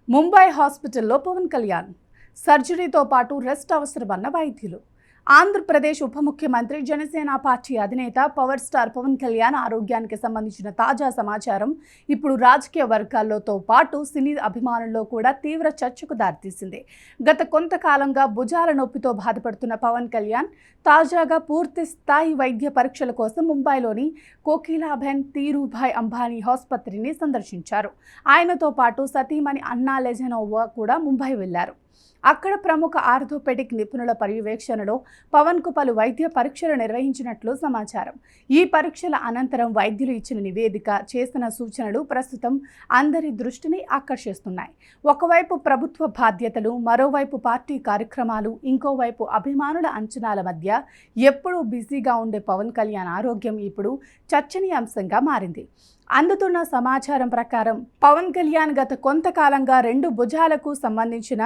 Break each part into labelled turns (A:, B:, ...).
A: ముంబై హాస్పిటల్లో పవన్ కళ్యాణ్ సర్జరీతో పాటు రెస్ట్ అవసరమన్న వైద్యులు. ఆంధ్రప్రదేశ్ ఉప ముఖ్యమంత్రి జనసేన పార్టీ అధినేత పవర్ స్టార్ పవన్ కళ్యాణ్ ఆరోగ్యానికి సంబంధించిన తాజా సమాచారం ఇప్పుడు రాజకీయ వర్గాల్లోతో పాటు సినీ అభిమానుల్లో కూడా తీవ్ర చర్చకు దారితీసింది. గత కొంతకాలంగా భుజాల నొప్పితో బాధపడుతున్న పవన్ కళ్యాణ్ తాజాగా పూర్తి స్థాయి వైద్య పరీక్షల కోసం ముంబైలోని కోకిలాబెన్ ధీరుభాయ్ అంబానీ ఆసుపత్రిని సందర్శించారు. ఆయనతో పాటు సతీమణి అన్నా లెజనోవా కూడా ముంబై వెళ్లారు. అక్కడ ప్రముఖ ఆర్థోపెడిక్ నిపుణుల పర్యవేక్షణలో పవన్కు పలు వైద్య పరీక్షలు నిర్వహించినట్లు సమాచారం. ఈ పరీక్షల అనంతరం వైద్యులు ఇచ్చిన నివేదిక, చేసిన సూచనలు ప్రస్తుతం అందరి దృష్టిని ఆకర్షిస్తున్నాయి. ఒకవైపు ప్రభుత్వ బాధ్యతలు, మరోవైపు పార్టీ కార్యక్రమాలు, ఇంకోవైపు అభిమానుల అంచనాల మధ్య ఎప్పుడూ బిజీగా ఉండే పవన్ కళ్యాణ్ ఆరోగ్యం ఇప్పుడు చర్చనీయాంశంగా మారింది. అందుతున్న సమాచారం ప్రకారం పవన్ కళ్యాణ్ గత కొంతకాలంగా 2 భుజాలకు సంబంధించిన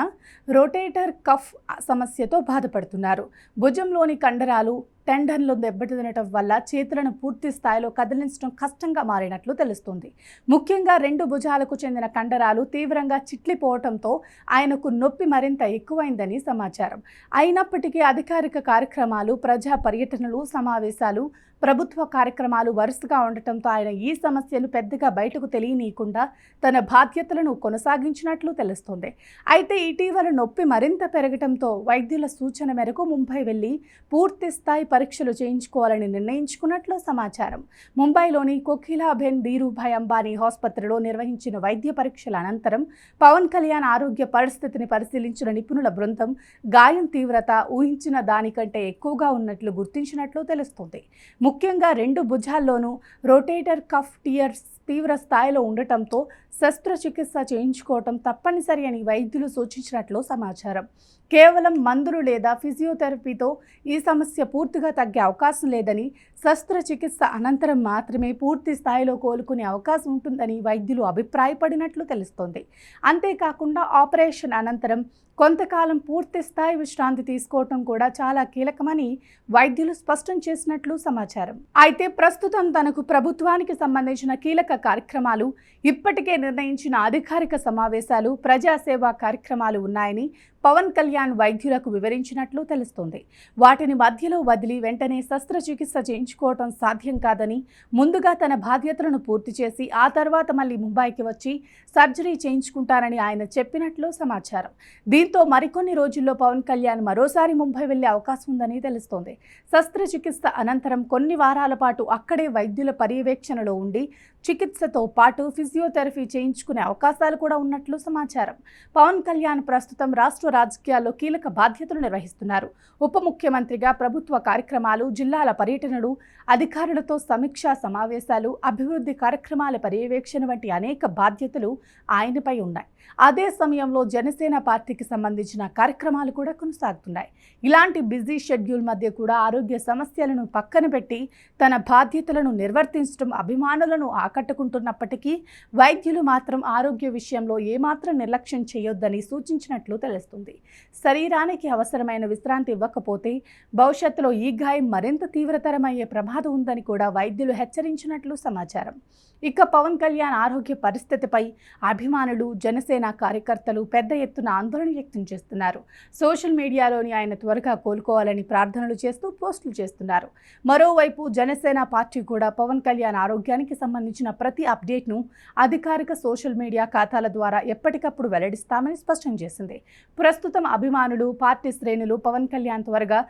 A: రొటేటర్ కఫ్ సమస్యతో బాధపడుతున్నారు. భుజంలోని కండరాలు టెండన్లు దెబ్బతినటం వల్ల చేతులను పూర్తి స్థాయిలో కదిలించడం కష్టంగా మారినట్లు తెలుస్తుంది. ముఖ్యంగా 2 భుజాలకు చెందిన కండరాలు తీవ్రంగా చిట్లిపోవడంతో ఆయనకు నొప్పి మరింత ఎక్కువైందని సమాచారం. అయినప్పటికీ అధికారిక కార్యక్రమాలు, ప్రజా పర్యటనలు, సమావేశాలు, ప్రభుత్వ కార్యక్రమాలు వరుసగా ఉండటంతో ఆయన ఈ సమస్యను పెద్దగా బయటకు తెలియనీయకుండా తన బాధ్యతలను కొనసాగించినట్లు తెలుస్తోంది. అయితే ఇటీవల నొప్పి మరింత పెరగటంతో వైద్యుల సూచన మేరకు ముంబై వెళ్లి పూర్తి స్థాయి పరీక్షలు చేయించుకోవాలని నిర్ణయించుకున్నట్లు సమాచారం. ముంబైలోని కోకిలాబెన్ ధీరుభాయ్ అంబానీ ఆసుపత్రిలో నిర్వహించిన వైద్య పరీక్షల అనంతరం పవన్ కళ్యాణ్ ఆరోగ్య పరిస్థితిని పరిశీలించిన నిపుణుల బృందం గాయం తీవ్రత ఊహించిన దానికంటే ఎక్కువగా ఉన్నట్లు గుర్తించినట్లు తెలుస్తోంది. ముఖ్యంగా 2 భుజాల్లోనూ రొటేటర్ కఫ్ టియర్స్ తీవ్ర స్థాయిలో ఉండటంతో శస్త్రచికిత్స చేయించుకోవటం తప్పనిసరి అని వైద్యులు సూచించినట్లు సమాచారం. కేవలం మందులు లేదా ఫిజియోథెరపీతో ఈ సమస్య పూర్తిగా తగ్గే అవకాశం లేదని, శస్త్రచికిత్స అనంతరం మాత్రమే పూర్తి స్థాయిలో కోలుకునే అవకాశం ఉంటుందని వైద్యులు అభిప్రాయపడినట్లు తెలుస్తోంది. అంతేకాకుండా ఆపరేషన్ అనంతరం కొంతకాలం పూర్తి స్థాయి విశ్రాంతి తీసుకోవటం కూడా చాలా కీలకమని వైద్యులు స్పష్టం చేసినట్లు సమాచారం. అయితే ప్రస్తుతం తనకు ప్రభుత్వానికి సంబంధించిన కీలక కార్యక్రమాలు, ఇప్పటికే నిర్ణయించిన అధికారిక సమావేశాలు, ప్రజాసేవా కార్యక్రమాలు ఉన్నాయని పవన్ కళ్యాణ్ వైద్యులకు వివరించినట్లు తెలుస్తోంది. వాటిని మధ్యలో వదిలి వెంటనే శస్త్రచికిత్స చేయించుకోవటం సాధ్యం కాదని, ముందుగా తన బాధ్యతలను పూర్తి చేసి ఆ తర్వాత మళ్ళీ ముంబైకి వచ్చి సర్జరీ చేయించుకుంటారని ఆయన చెప్పినట్లు సమాచారం. దీంతో మరికొన్ని రోజుల్లో పవన్ కళ్యాణ్ మరోసారి ముంబై వెళ్లే అవకాశం ఉందని తెలుస్తోంది. శస్త్రచికిత్స అనంతరం కొన్ని వారాల పాటు అక్కడే వైద్యుల పర్యవేక్షణలో ఉండి చికిత్సతో పాటు ఫిజియోథెరపీ చేయించుకునే అవకాశాలు కూడా ఉన్నట్లు సమాచారం. పవన్ కళ్యాణ్ ప్రస్తుతం రాష్ట్ర రాజకీయాల్లో కీలక బాధ్యతలు నిర్వహిస్తున్నారు. ఉప ముఖ్యమంత్రిగా ప్రభుత్వ కార్యక్రమాలు, జిల్లాల పర్యటనలు, అధికారులతో సమీక్షా సమావేశాలు, అభివృద్ధి కార్యక్రమాల పర్యవేక్షణ వంటి అనేక బాధ్యతలు ఆయనపై ఉన్నాయి. అదే సమయంలో జనసేన పార్టీకి సంబంధించిన కార్యక్రమాలు కూడా కొనసాగుతున్నాయి. ఇలాంటి బిజీ షెడ్యూల్ మధ్య కూడా ఆరోగ్య సమస్యలను పక్కన పెట్టి తన బాధ్యతలను నిర్వర్తించడం అభిమానులను ఆకట్టుకుంటున్నప్పటికీ వైద్యులు మాత్రం ఆరోగ్య విషయంలో ఏమాత్రం నిర్లక్ష్యం చేయొద్దని సూచించినట్లు తెలుస్తుంది. శరీరానికి అవసరమైన విశ్రాంతి ఇవ్వకపోతే భవిష్యత్తులో ఈ గాయం మరింత తీవ్రతరమయ్యే ప్రమాదం ఉందని కూడా వైద్యులు హెచ్చరించినట్లు సమాచారం. ఇక పవన్ కళ్యాణ్ ఆరోగ్య పరిస్థితిపై అభిమానులు, జనసేన కార్యకర్తలు పెద్ద ఎత్తున ఆందోళన వ్యక్తం చేస్తున్నారు. సోషల్ మీడియాలోని ఆయన త్వరగా కోలుకోవాలని ప్రార్థనలు చేస్తూ పోస్టులు చేస్తున్నారు. మరోవైపు జనసేన పార్టీ కూడా పవన్ కళ్యాణ్ ఆరోగ్యానికి సంబంధించిన ప్రతి అప్డేట్ను అధికారిక సోషల్ మీడియా ఖాతాల ద్వారా ఎప్పటికప్పుడు వెల్లడిస్తామని స్పష్టం చేసింది. ప్రస్తుతం అభిమానులు, పార్టీ శ్రేణులు పవన్ కళ్యాణ్ త్వరగా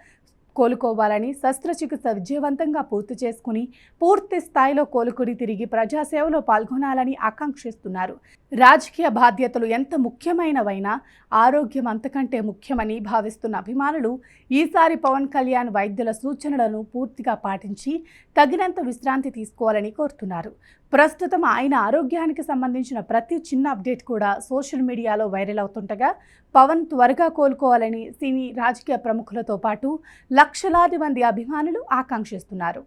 A: కోలుకోవాలని, శస్త్రచికిత్స విజయవంతంగా పూర్తి చేసుకుని పూర్తి స్థాయిలో కోలుకుని తిరిగి ప్రజాసేవలో పాల్గొనాలని ఆకాంక్షిస్తున్నారు. రాజకీయ బాధ్యతలు ఎంత ముఖ్యమైనవైనా ఆరోగ్యం అంతకంటే ముఖ్యమని భావిస్తున్న అభిమానులు ఈసారి పవన్ కళ్యాణ్ వైద్యుల సూచనలను పూర్తిగా పాటించి తగినంత విశ్రాంతి తీసుకోవాలని కోరుతున్నారు. ప్రస్తుతం ఆయన ఆరోగ్యానికి సంబంధించిన ప్రతి చిన్న అప్డేట్ కూడా సోషల్ మీడియాలో వైరల్ అవుతుండగా పవన్ త్వరగా కోలుకోవాలని సినీ, రాజకీయ ప్రముఖులతో పాటు లక్షలాది మంది అభిమానులు ఆకాంక్షిస్తున్నారు.